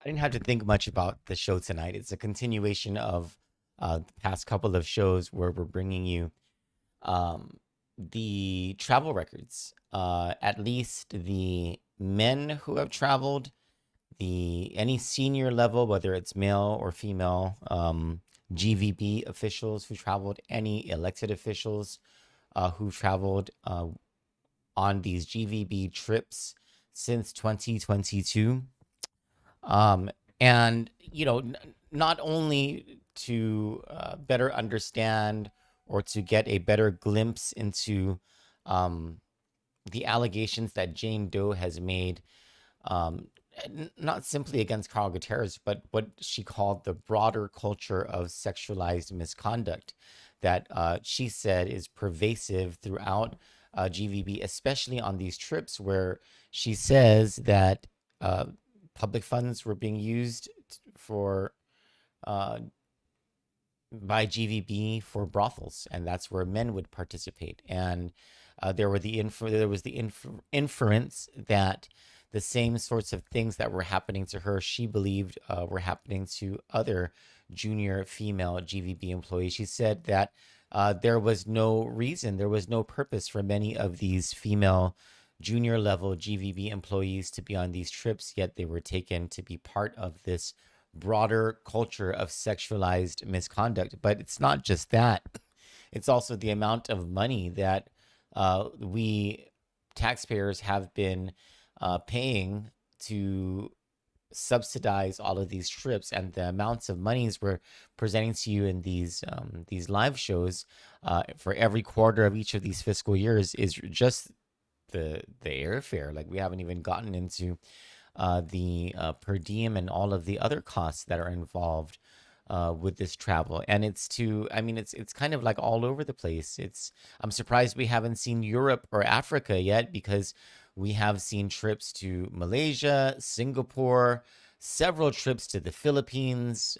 I didn't have to think much about the show tonight. It's a continuation of the past couple of shows where we're bringing you um, the travel records, at least the men who have traveled, the any senior level, whether it's male or female, GVB officials who traveled, any elected officials who traveled on these GVB trips since 2022. Um, and not only to better understand or to get a better glimpse into um, the allegations that Jane Doe has made, um, not simply against Carl Gutierrez, but what she called the broader culture of sexualized misconduct that she said is pervasive throughout GVB, especially on these trips where she says that uh, public funds were being used for uh, by GVB for brothels, and that's where men would participate. And there was the inference that the same sorts of things that were happening to her, she believed, were happening to other junior female GVB employees. She said that there was no reason, there was no purpose for many of these female junior level GVB employees to be on these trips, yet they were taken to be part of this broader culture of sexualized misconduct. But it's not just that, it's also the amount of money that we taxpayers have been paying to subsidize all of these trips, and the amounts of monies we're presenting to you in these live shows for every quarter of each of these fiscal years is just the airfare. Like, we haven't even gotten into the per diem and all of the other costs that are involved with this travel. And it's kind of like all over the place. I'm surprised we haven't seen Europe or Africa yet, because we have seen trips to Malaysia, Singapore, several trips to the Philippines,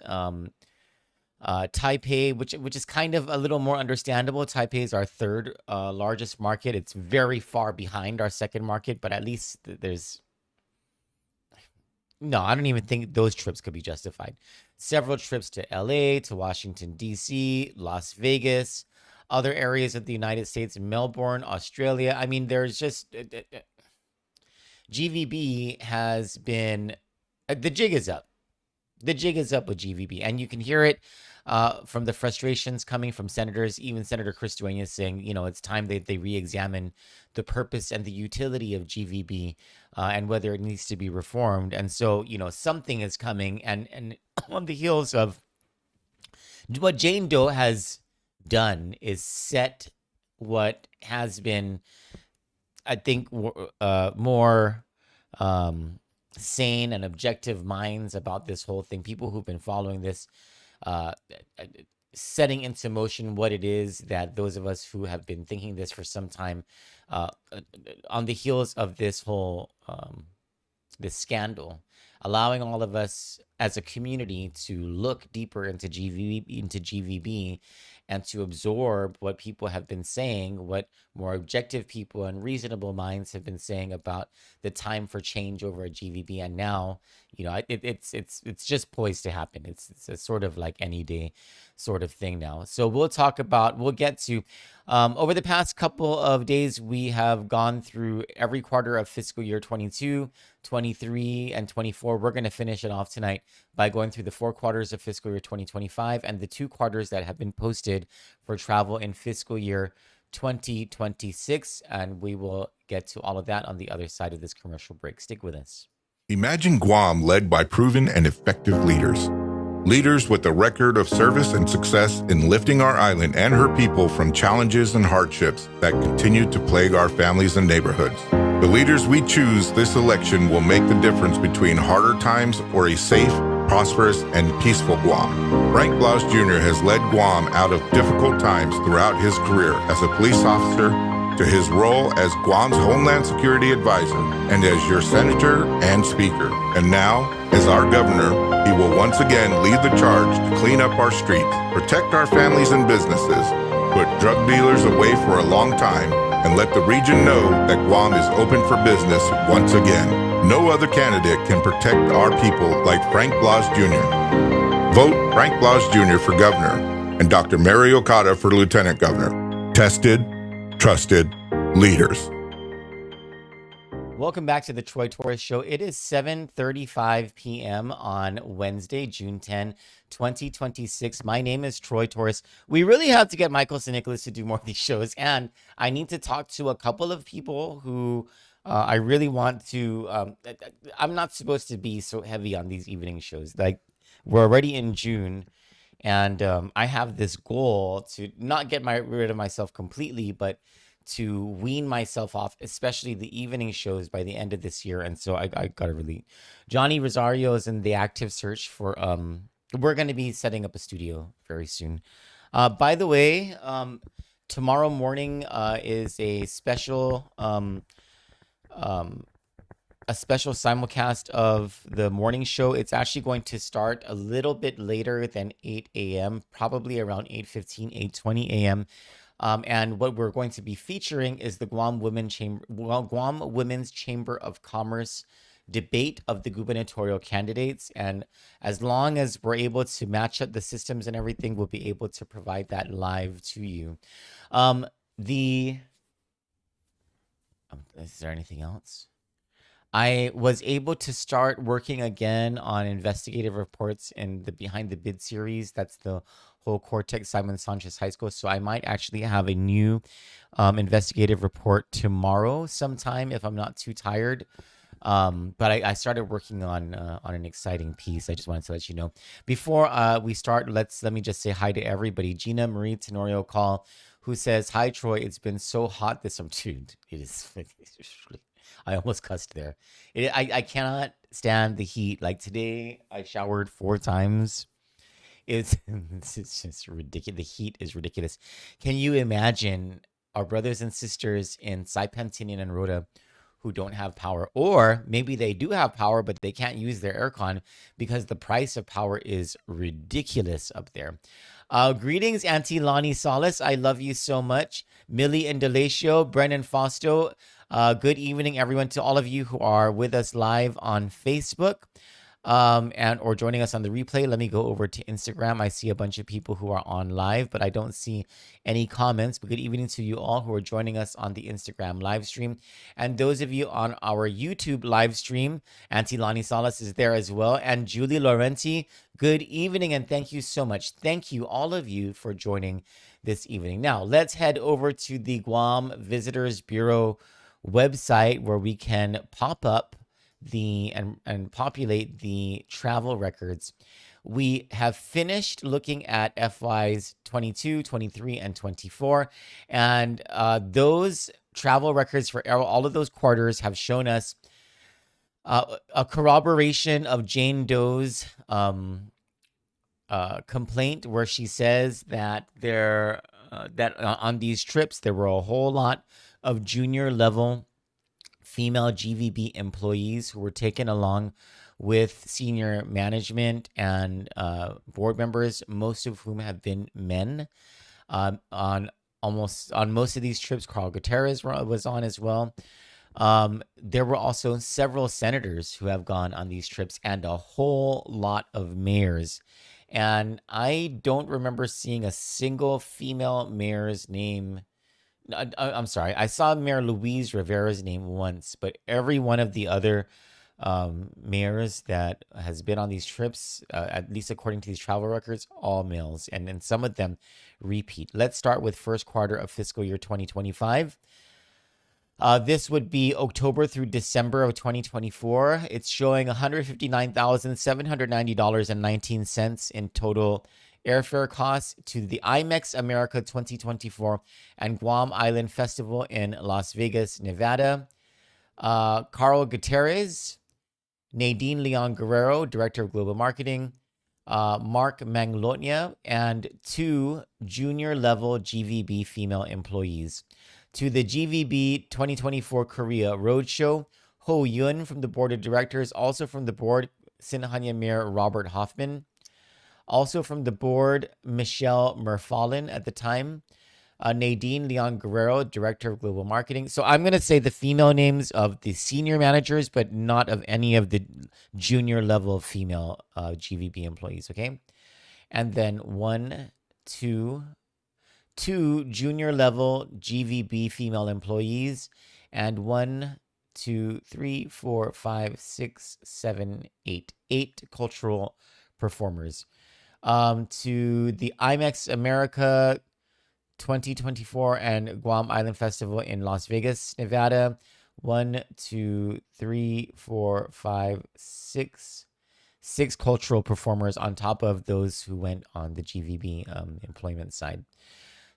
Taipei, which is kind of a little more understandable. Taipei is our third largest market. It's very far behind our second market, but at least there's no, I don't even think those trips could be justified. Several trips to LA, to Washington, D.C., Las Vegas, other areas of the United States, Melbourne, Australia. I mean, there's just GVB has been, the jig is up. The jig is up with GVB, and you can hear it from the frustrations coming from senators, even Senator Chris Duenas saying, it's time that they re-examine the purpose and the utility of GVB and whether it needs to be reformed. And so, something is coming, and on the heels of what Jane Doe has done is set what has been, I think, more sane and objective minds about this whole thing. People who've been following this, uh, setting into motion what it is that those of us who have been thinking this for some time, uh, on the heels of this whole this scandal, allowing all of us as a community to look deeper into GVB and to absorb what people have been saying, what more objective people and reasonable minds have been saying about the time for change over at GVB. And now, it's just poised to happen. It's a sort of like any day sort of thing now. So we'll get to, over the past couple of days, we have gone through every quarter of fiscal year 22, 23, and 24. We're going to finish it off tonight by going through the 4 quarters of fiscal year 2025 and the 2 quarters that have been posted for travel in fiscal year 2026. And we will get to all of that on the other side of this commercial break. Stick with us. Imagine Guam led by proven and effective leaders. Leaders with a record of service and success in lifting our island and her people from challenges and hardships that continue to plague our families and neighborhoods. The leaders we choose this election will make the difference between harder times or a safe, prosperous, and peaceful Guam. Frank Blaus Jr. has led Guam out of difficult times throughout his career as a police officer, to his role as Guam's Homeland Security Advisor and as your Senator and Speaker. And now, as our Governor, he will once again lead the charge to clean up our streets, protect our families and businesses, put drug dealers away for a long time, and let the region know that Guam is open for business once again. No other candidate can protect our people like Frank Blas Jr. Vote Frank Blas Jr. for governor and Dr. Mary Okada for lieutenant governor. Tested, trusted leaders. Welcome back to the Troy Torres Show. It is 7:35 p.m. on Wednesday, June 10, 2026. My name is Troy Torres. We really have to get Michael St. Nicholas to do more of these shows, and I need to talk to a couple of people who I really want to. I'm not supposed to be so heavy on these evening shows. Like, we're already in June, and I have this goal to not get rid of myself completely, but to wean myself off, especially the evening shows, by the end of this year. And so I gotta really, Johnny Rosario is in the active search for, we're going to be setting up a studio very soon. By the way, tomorrow morning is a special simulcast of the morning show. It's actually going to start a little bit later than 8 a.m., probably around 8:15, 8:20 a.m. And what we're going to be featuring is the Guam Women's Chamber of Commerce debate of the gubernatorial candidates. And as long as we're able to match up the systems and everything, we'll be able to provide that live to you. Is there anything else? I was able to start working again on investigative reports in the Behind the Bid series. That's the whole Cortex Simon Sanchez High School. So I might actually have a new investigative report tomorrow sometime if I'm not too tired. But I started working on an exciting piece. I just wanted to let you know. Before we start, let me just say hi to everybody. Gina Marie Tenorio Call, who says, "Hi Troy, it's been so hot this dude. It is." I almost cussed there. I cannot stand the heat. Like today, I showered 4 times. It's just ridiculous. The heat is ridiculous. Can you imagine our brothers and sisters in Saipan, Tinian, and Rhoda who don't have power? Or maybe they do have power, but they can't use their aircon because the price of power is ridiculous up there. Greetings, Auntie Lonnie Salas. I love you so much. Millie Indelatio, Brennan Fausto. Good evening, everyone, to all of you who are with us live on Facebook or joining us on the replay. Let me go over to Instagram. I see a bunch of people who are on live, but I don't see any comments. But good evening to you all who are joining us on the Instagram live stream. And those of you on our YouTube live stream, Auntie Lonnie Salas is there as well. And Julie Laurenti, good evening and thank you so much. Thank you, all of you, for joining this evening. Now, let's head over to the Guam Visitors Bureau website where we can pop up and populate the travel records. We have finished looking at FYs 22, 23, and 24. And those travel records for all of those quarters have shown us a corroboration of Jane Doe's complaint, where she says that on these trips, there were a whole lot of junior level female GVB employees who were taken along with senior management and board members, most of whom have been men. On most of these trips, Carl Gutierrez was on as well. There were also several senators who have gone on these trips and a whole lot of mayors. And I don't remember seeing a single female mayor's name. I'm sorry. I saw Mayor Louise Rivera's name once, but every one of the other mayors that has been on these trips, at least according to these travel records, all males, and then some of them repeat. Let's start with first quarter of fiscal year 2025. This would be October through December of 2024. It's showing $159,790.19 in total airfare costs to the IMEX America 2024 and Guam Island Festival in Las Vegas, Nevada. Carl Gutierrez, Nadine Leon Guerrero, Director of Global Marketing, Mark Manglotnia, and 2 junior level GVB female employees. To the GVB 2024 Korea Roadshow, Ho Yun from the Board of Directors, also from the board, Sinhanya Mayor Robert Hoffman. Also from the board, Michelle Murfallen at the time. Nadine Leon Guerrero, Director of Global Marketing. So I'm going to say the female names of the senior managers, but not of any of the junior level female GVB employees, okay? And then two junior level GVB female employees, and 8 cultural performers. To the IMEX America 2024 and Guam Island Festival in Las Vegas, Nevada. 6 cultural performers on top of those who went on the GVB employment side.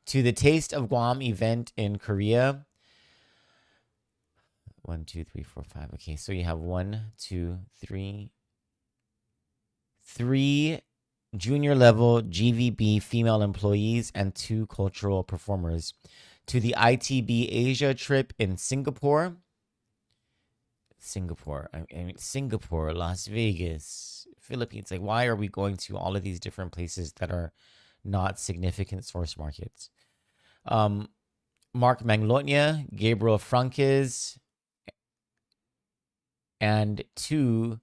To the Taste of Guam event in Korea. 1, 2, 3, 4, 5. Okay, so you have 3 junior level GVB female employees and 2 cultural performers. To the ITB Asia trip in Singapore, Las Vegas, Philippines. Like, why are we going to all of these different places that are not significant source markets? Mark Manglotnia, Gabriel Franquez, and 2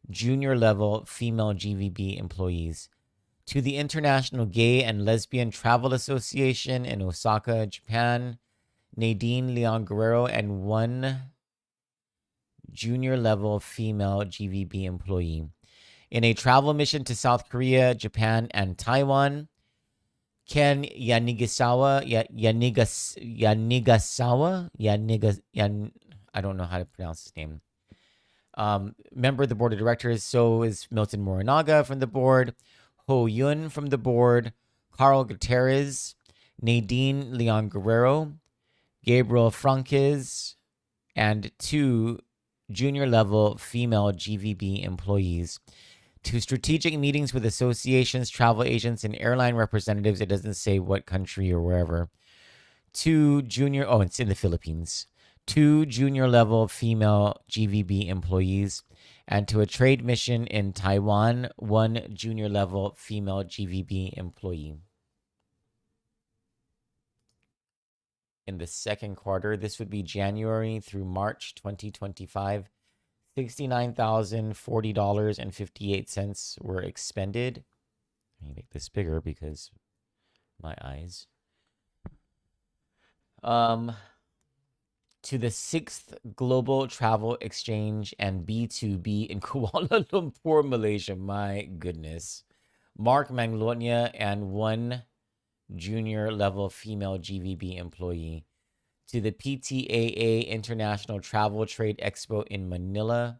junior level female GVB employees. To the International Gay and Lesbian Travel Association in Osaka, Japan, Nadine Leon Guerrero, and 1 junior level female GVB employee. In a travel mission to South Korea, Japan, and Taiwan, Ken Yanigasawa, I don't know how to pronounce his name. Member of the board of directors. So is Milton Morinaga from the board, Ho Yun from the board, Carl Gutierrez, Nadine Leon Guerrero, Gabriel Franquez, and 2 junior level female GVB employees. To strategic meetings with associations, travel agents, and airline representatives. It doesn't say what country or wherever. 2 junior, it's in the Philippines. 2 junior level female GVB employees, and to a trade mission in Taiwan, 1 junior level female GVB employee. In the second quarter, this would be January through March 2025, $69,040.58 were expended. Let me make this bigger because my eyes. To the 6th Global Travel Exchange and B2B in Kuala Lumpur, Malaysia. My goodness. Mark Manglotnia and 1 junior level female GVB employee. To the PTAA International Travel Trade Expo in Manila.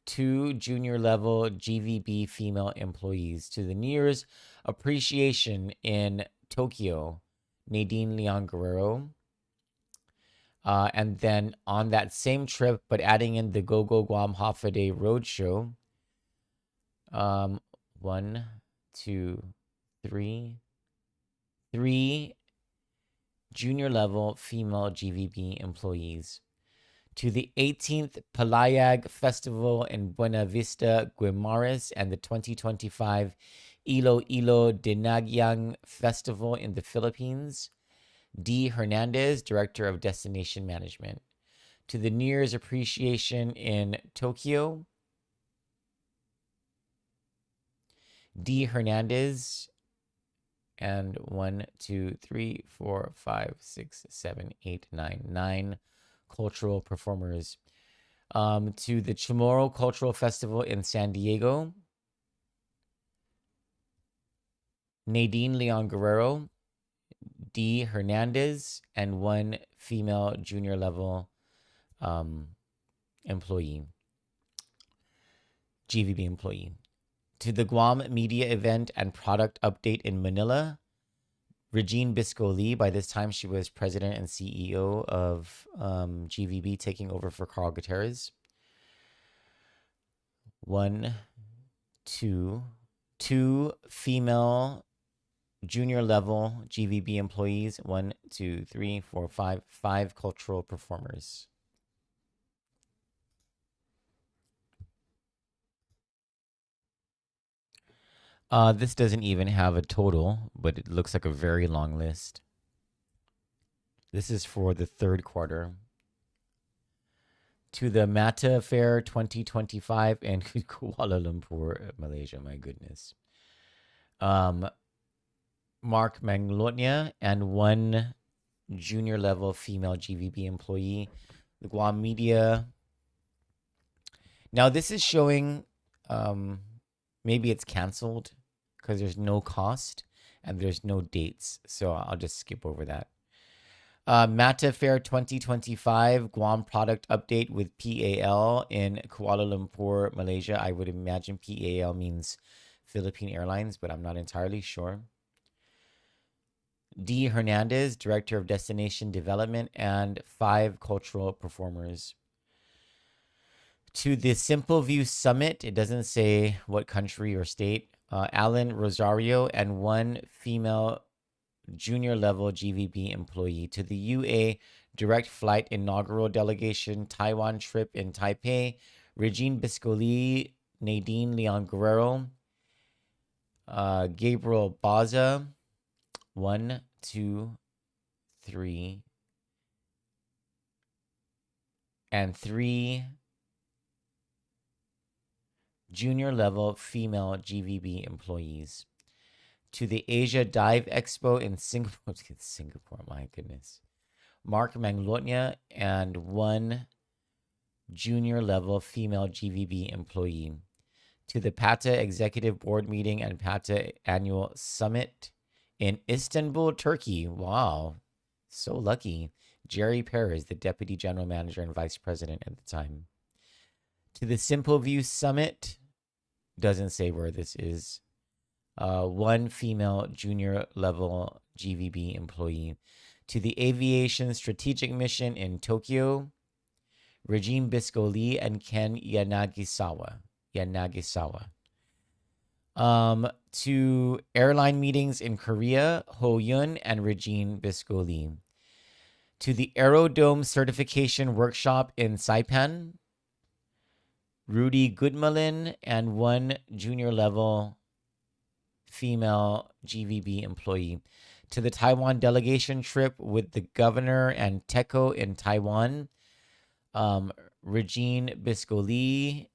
2 junior level GVB female employees. To the New Year's Appreciation in Tokyo, Nadine Leon Guerrero. And then on that same trip, but adding in the Go Guam Half a Day Roadshow, 1, 2, 3 junior level female GVB employees. To the 18th Palayag Festival in Buena Vista, Guimaras, and the 2025 Iloilo Dinagyang Festival in the Philippines, D. Hernandez, Director of Destination Management. To the New Year's Appreciation in Tokyo, D. Hernandez, and 1, 2, 3, 4, 5, 6, 7, 8, 9 cultural performers. To the Chamorro Cultural Festival in San Diego, Nadine Leon Guerrero, D. Hernandez, and 1 female junior level employee, GVB employee. To the Guam Media Event and Product Update in Manila, Regine Bisco Lee. By this time, she was president and CEO of GVB, taking over for Carl Gutierrez. 1, 2 female junior level GVB employees. 1, 2, 3, 4, 5 cultural performers. This doesn't even have a total, but it looks like a very long list. This is for the third quarter. To the Mata Fair 2025 in Kuala Lumpur, Malaysia. My goodness. Mark Manglotnia and one junior level female GVB employee. The Guam Media. Now this is showing, maybe it's canceled because there's no cost and there's no dates. So I'll just skip over that. Mata Fair 2025 Guam product update with PAL in Kuala Lumpur, Malaysia. I would imagine PAL means Philippine Airlines, but I'm not entirely sure. D. Hernandez, Director of Destination Development, and 5 cultural performers. To the Simple View Summit, it doesn't say what country or state. Alan Rosario and 1 female junior level GVB employee. To the UA Direct Flight Inaugural Delegation Taiwan trip in Taipei, Regine Biscoli, Nadine Leon Guerrero, Gabriel Baza, 1, 2, 3, and 3 junior level female GVB employees. To the Asia Dive Expo in Singapore, my goodness. Mark Manglotnia and 1 junior level female GVB employee. To the PATA Executive Board meeting and PATA Annual Summit in Istanbul, Turkey. Wow, so lucky. Jerry Perez, the Deputy General Manager and Vice President at the time. To the Simple View Summit, doesn't say where this is. 1 female junior level GVB employee. To the Aviation Strategic Mission in Tokyo, Regine Biscoli and Ken Yanagisawa. To airline meetings in Korea, Ho Yun and Regine Biscoli. To the Aerodome Certification Workshop in Saipan, Rudy Goodmalin and 1 junior level female GVB employee. To the Taiwan delegation trip with the governor and TECO in Taiwan, Regine Biscoli,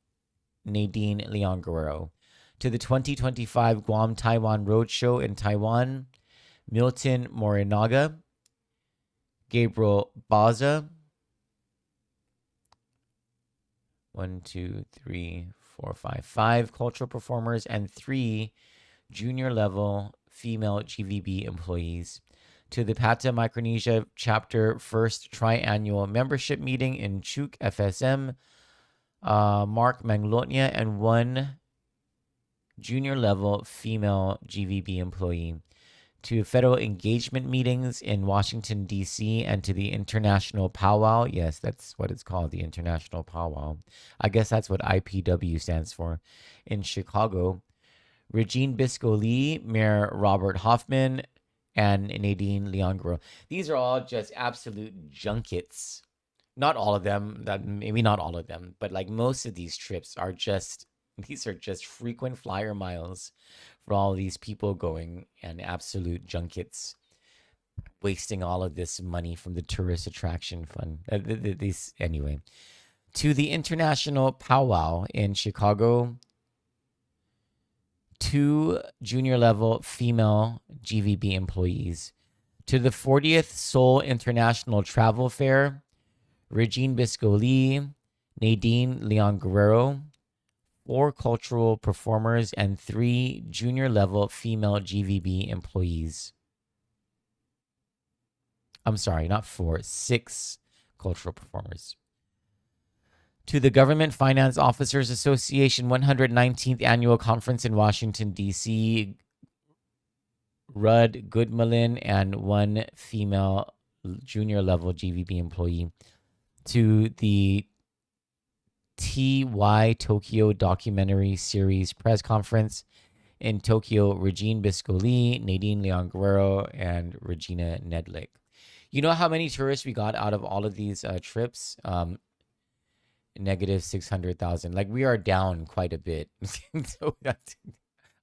Nadine Leon Guerrero. To the 2025 Guam Taiwan Roadshow in Taiwan, Milton Morinaga, Gabriel Baza, 1, 2, 3, 4, 5 cultural performers, and 3 junior level female GVB employees. To the PATA Micronesia Chapter First Triannual Membership Meeting in Chuk FSM, Mark Manglotnia and 1 junior level female GVB employee. To federal engagement meetings in Washington, D.C., and to the International Powwow. Yes, that's what it's called, the International Powwow. I guess that's what IPW stands for. In Chicago, Regine Biscoli, Mayor Robert Hoffman, and Nadine Leon Guerrero. These are all just absolute junkets. Not all of them, maybe not all of them, but like most of these trips are just, these are just frequent flyer miles for all these people going, and absolute junkets, wasting all of this money from the tourist attraction fund. Anyway, to the International Powwow in Chicago, 2 junior level female GVB employees. To the 40th Seoul International Travel Fair, Regine Biscoli, Nadine Leon Guerrero, 4 cultural performers, and 3 junior level female GVB employees. I'm sorry, not 4, 6 cultural performers. To the Government Finance Officers Association 119th Annual Conference in Washington, D.C., Rudd Goodmalin and 1 female junior level GVB employee. To the TY Tokyo Documentary Series Press Conference in Tokyo, Regine Biscoli, Nadine Leon Guerrero, and Regina Nedlick. You know how many tourists we got out of all of these trips? Negative 600,000. Like, we are down quite a bit. So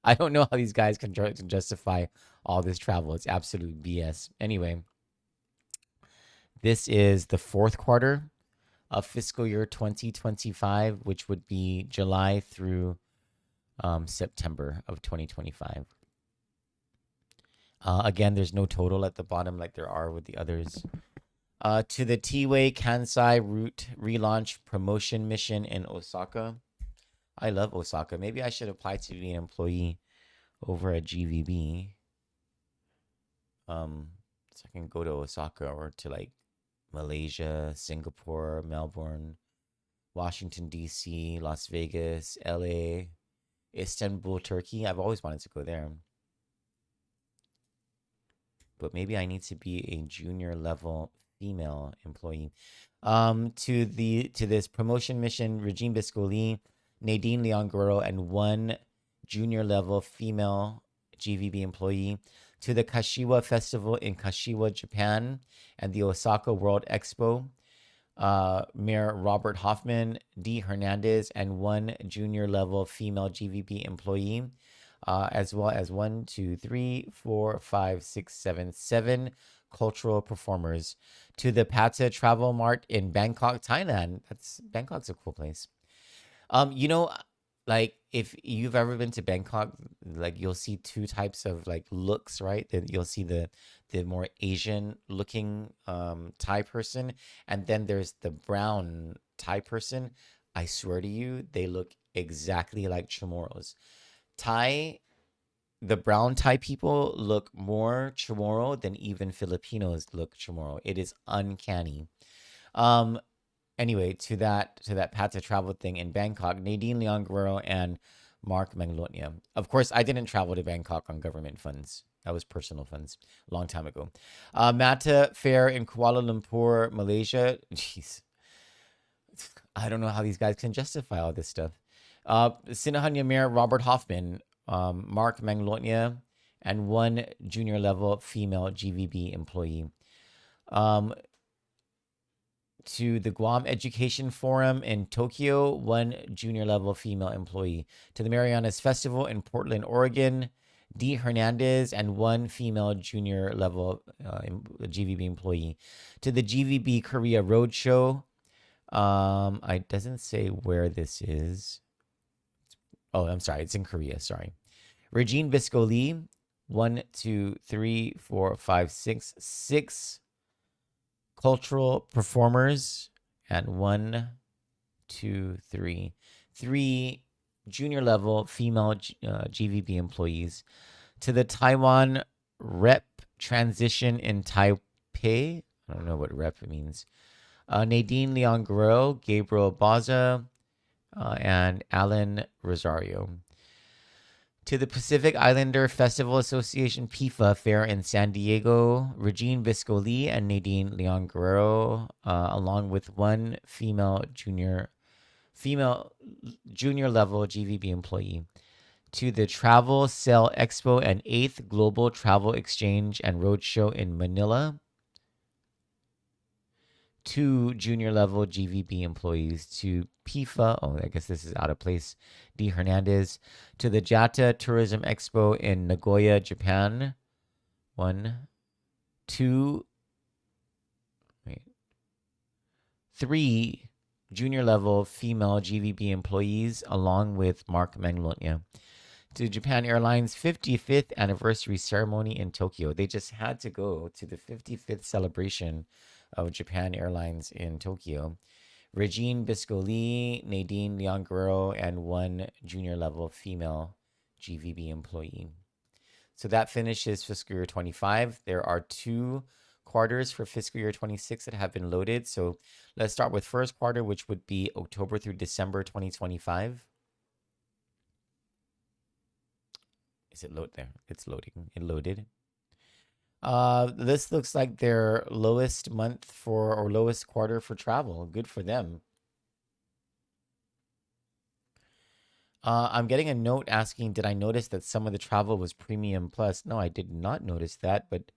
I don't know how these guys can justify all this travel. It's absolute BS. Anyway, this is the fourth quarter of fiscal year 2025, which would be July through September of 2025. Again, there's no total at the bottom like there are with the others. To the T-Way Kansai route relaunch promotion mission in Osaka. I love Osaka. Maybe I should apply to be an employee over at GVB. So I can go to Osaka or to like Malaysia, Singapore, Melbourne, Washington, D.C., Las Vegas, L.A., Istanbul, Turkey. I've always wanted to go there. But maybe I need to be a junior level female employee. To this promotion mission, Regine Biscoli, Nadine Leon Guerrero, and one junior level female GVB employee. To the Kashiwa Festival in Kashiwa, Japan, and the Osaka World Expo, Mayor Robert Hoffman, D. Hernandez, and one junior level female GVB employee, as well as 1, 2, 3, 4, 5, 6, 7, 7 cultural performers. To the Pata Travel Mart in Bangkok, Thailand. Bangkok's a cool place. You know, like if you've ever been to Bangkok, like you'll see two types of like looks, right? You'll see the more Asian looking Thai person, and then there's the brown Thai person. I swear to you, they look exactly like Chamorros. The brown Thai people look more Chamorro than even Filipinos look Chamorro. It is uncanny. Anyway, to that Pata travel thing in Bangkok, Nadine Leon Guerrero and Mark Manglotnia. Of course, I didn't travel to Bangkok on government funds. That was personal funds, a long time ago. Mata Fair in Kuala Lumpur, Malaysia. Jeez. I don't know how these guys can justify all this stuff. Sinahanya Mayor Robert Hoffman, Mark Manglotnia, and one junior level female GVB employee. To the Guam Education Forum in Tokyo, one junior level female employee. To the Marianas Festival in Portland, Oregon, D. Hernandez, and one female junior level GVB employee. To the GVB Korea Roadshow, it doesn't say where this is. Oh, I'm sorry, it's in Korea, sorry. Regine Biscoli, 1, 2, 3, 4, 5, 6, 6 cultural performers, and 1, 2, 3, 3 junior level female GVB employees. To the Taiwan Rep Transition in Taipei, I don't know what rep means. Nadine Leon Guerrero, Gabriel Baza, and Alan Rosario. To the Pacific Islander Festival Association PIFA Fair in San Diego, Regine Biscoli and Nadine Leon Guerrero, along with one female junior level GVB employee. To the Travel Sale Expo and 8th Global Travel Exchange and Roadshow in Manila, 2 junior level GVB employees. To PIFA, I guess this is out of place, D. Hernandez. To the Jata Tourism Expo in Nagoya, Japan, 1, 2, 3 junior level female GVB employees, along with Mark Manglotnia. To Japan Airlines 55th anniversary ceremony in Tokyo. They just had to go to the 55th celebration of Japan Airlines in Tokyo. Regine Biscoli, Nadine Leon Guerrero, and one junior level female GVB employee. So that finishes fiscal year 25. There are 2 quarters for fiscal year 26 that have been loaded. So let's start with first quarter, which would be October through December 2025. Is it load there? It's loading. It loaded. This looks like their lowest month or lowest quarter for travel. Good for them. I'm getting a note asking, did I notice that some of the travel was premium plus? No, I did not notice that, but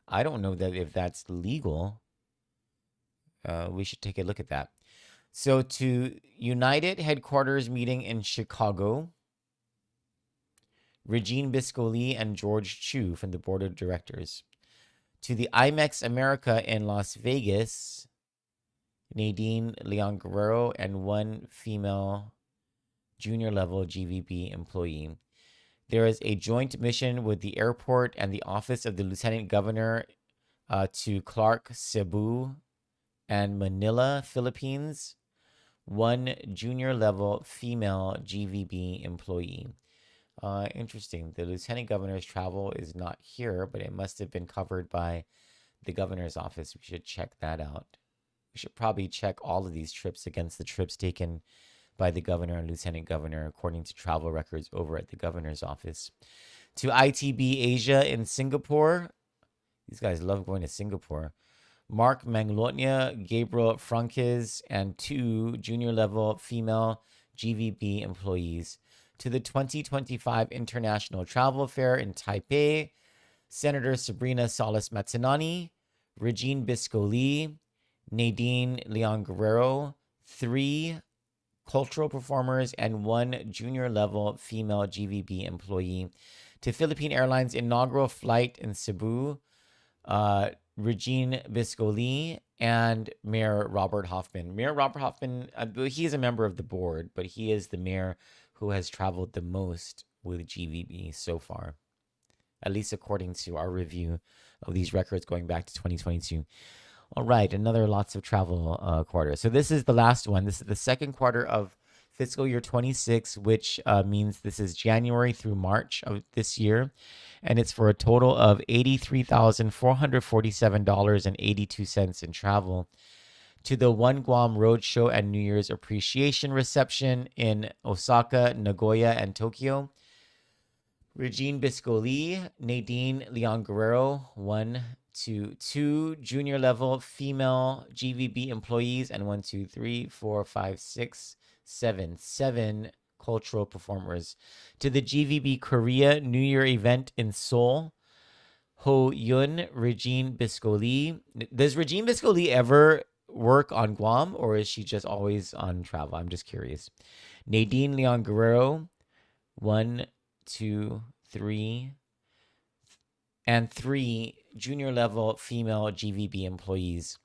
I don't know that if that's legal. We should take a look at that. So to United headquarters meeting in Chicago, Regine Biscoli and George Chu from the board of directors. To the IMEX America in Las Vegas, Nadine Leon Guerrero and one female junior level GVB employee. There is a joint mission with the airport and the office of the Lieutenant Governor to Clark, Cebu, and Manila, Philippines. One junior level female GVB employee. Interesting. The Lieutenant Governor's travel is not here, but it must have been covered by the governor's office. We should check that out. We should probably check all of these trips against the trips taken by the governor and lieutenant governor according to travel records over at the governor's office. To ITB Asia in Singapore. These guys love going to Singapore. Mark Manglotnia, Gabriel Franquez, and two junior level female GVB employees. To the 2025 International Travel Fair in Taipei, Senator Sabrina Salas Matsinani, Regine Biscoli, Nadine Leon Guerrero, three cultural performers, and one junior level female GVB employee. To Philippine Airlines inaugural flight in Cebu, Regine Biscoli and Mayor Robert Hoffman. Mayor Robert Hoffman, he is a member of the board, but he is the mayor who has traveled the most with GVB so far, at least according to our review of these records going back to 2022. All right, another lots of travel quarter. So this is the last one. This is the second quarter of fiscal year 26, which means this is January through March of this year. And it's for a total of $83,447.82 in travel. To the One Guam Roadshow and New Year's Appreciation Reception in Osaka, Nagoya, and Tokyo. Regine Biscoli, Nadine Leon Guerrero, two junior level female GVB employees, and 7 cultural performers. To the GVB Korea New Year event in Seoul, Ho Yun, Regine Biscoli. Does Regine Biscoli ever work on Guam, or is she just always on travel? I'm just curious. Nadine Leon Guerrero, 3 junior level female GVB employees.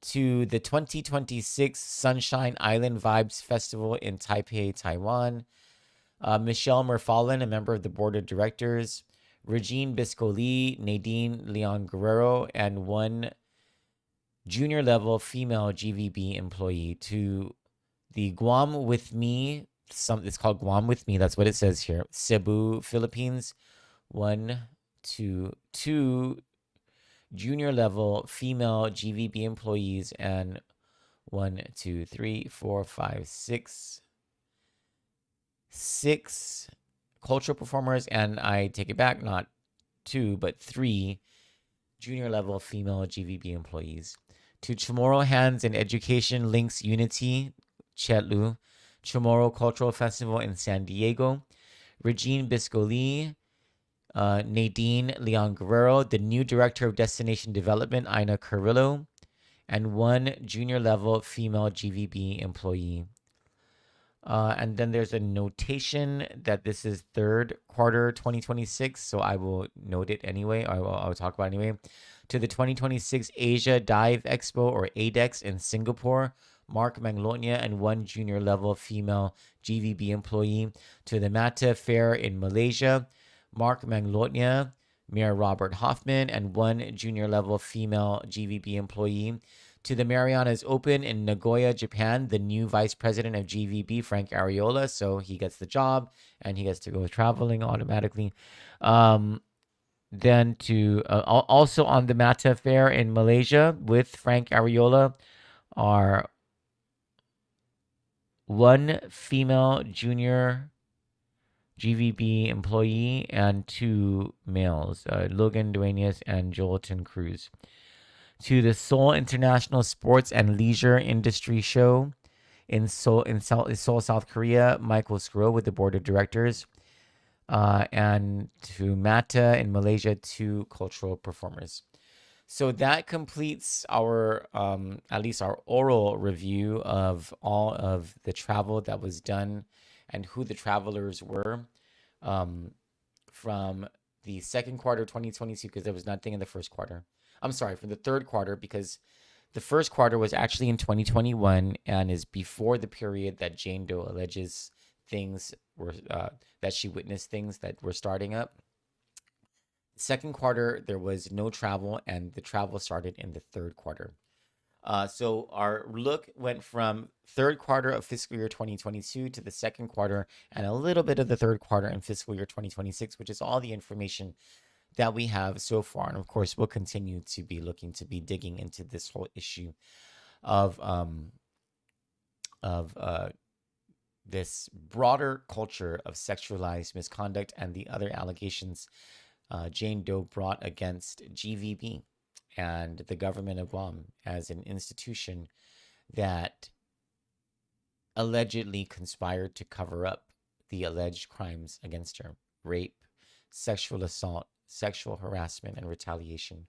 To the 2026 Sunshine Island Vibes Festival in Taipei, Taiwan, Michelle Murfallen, a member of the board of directors, Regine Biscoli, Nadine Leon Guerrero, and one junior level female GVB employee. To the Guam With Me, it's called Guam With Me, that's what it says here, Cebu, Philippines, two junior level female GVB employees, and 6 cultural performers, and I take it back, not 2 but 3 junior level female GVB employees. To Chamorro Hands and Education Links Unity, Chetlu, Chamorro Cultural Festival in San Diego, Regine Biscoli, Nadine Leon Guerrero, the new Director of Destination Development, Ina Carrillo, and one junior level female GVB employee. And then there's a notation that this is third quarter 2026, so I will note it anyway. I'll talk about it anyway. To the 2026 Asia Dive Expo, or ADEX, in Singapore, Mark Manglotnia and one junior level female GVB employee. To the Mata Fair in Malaysia, Mark Manglotnia, Mayor Robert Hoffman, and one junior level female GVB employee. To the Marianas Open in Nagoya, Japan, the new vice president of GVB, Frank Ariola, so he gets the job and he gets to go traveling automatically. Then to also on the Mata Fair in Malaysia with Frank Ariola are one female junior GVB employee and 2 males, Logan Duenas and Joelton Cruz. To the Seoul International Sports and Leisure Industry Show in Seoul, South Korea, Michael Skro with the board of directors. And to Mata in Malaysia, 2 cultural performers. So that completes our, at least our oral review of all of the travel that was done and who the travelers were. from the second quarter of 2022, because there was nothing in the first quarter. I'm sorry, from the third quarter, because the first quarter was actually in 2021 and is before the period that Jane Doe alleges things were, that she witnessed things that were starting up. Second quarter, there was no travel, and the travel started in the third quarter. So our look went from third quarter of fiscal year 2022 to the second quarter and a little bit of the third quarter in fiscal year 2026, which is all the information that we have so far. And of course, we'll continue to be looking to be digging into this whole issue of of this broader culture of sexualized misconduct and the other allegations Jane Doe brought against GVB and the government of Guam as an institution that allegedly conspired to cover up the alleged crimes against her: rape, sexual assault, sexual harassment, and retaliation.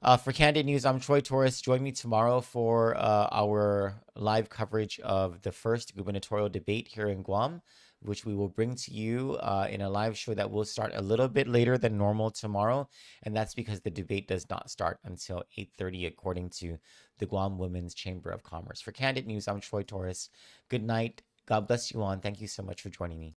For Kandit News, I'm Troy Torres. Join me tomorrow for our live coverage of the first gubernatorial debate here in Guam, which we will bring to you in a live show that will start a little bit later than normal tomorrow. And that's because the debate does not start until 8:30, according to the Guam Women's Chamber of Commerce. For Kandit News, I'm Troy Torres. Good night. God bless you all, and thank you so much for joining me.